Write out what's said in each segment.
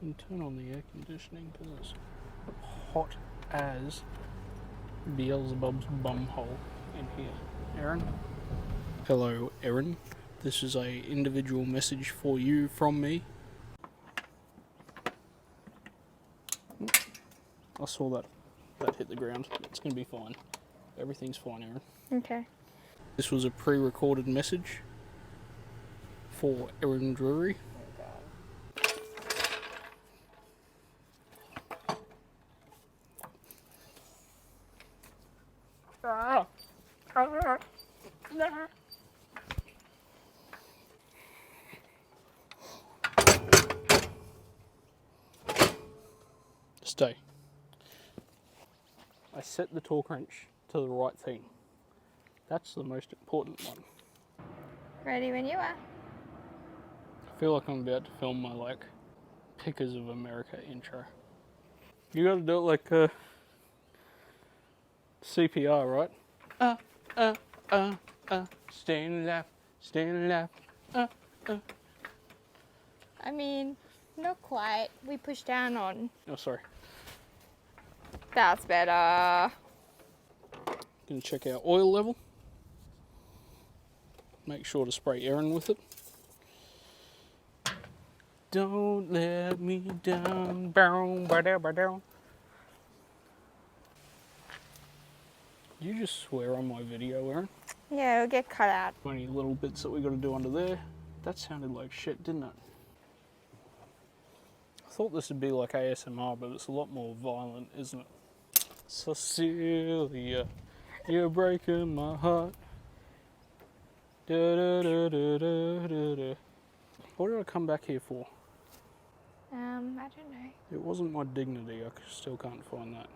And turn on the air conditioning because it's hot as Beelzebub's bumhole in here. Erin? Hello, Erin. This is a individual message for you from me. I saw that hit the ground. It's going to be fine. Everything's fine, Erin. Okay. This was a pre-recorded message for Erin Drury. Stay. I set the torque wrench to the right thing. That's the most important one. Ready when you are. I feel like I'm about to film my Pickers of America intro. You gotta do it like CPR, right? Staying alive, I mean, not quite. We push down on. Oh, sorry. That's better. Gonna check our oil level. Make sure to spray Erin with it. Don't let me down. Did you just swear on my video, Erin? Yeah, it'll get cut out. Any little bits that we got to do under there. That sounded like shit, didn't it? I thought this would be like ASMR, but it's a lot more violent, isn't it? Cecilia, you're breaking my heart. Da, da, da, da, da, da, da. What did I come back here for? I don't know. It wasn't my dignity. I still can't find that.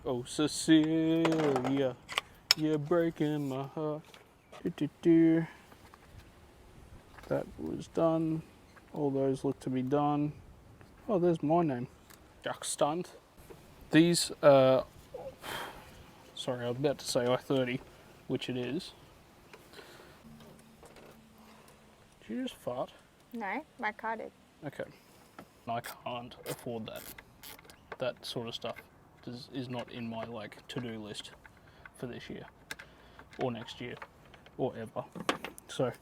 Oh, Cecilia, you're breaking my heart. Do, do, do. That was done. All those look to be done. Oh, there's my name. Jack Stunt. These are... Sorry, I was about to say I-30, which it is. Did you just fart? No, my car did. Okay. I can't afford that. That sort of stuff is not in my to-do list for this year or next year or ever. So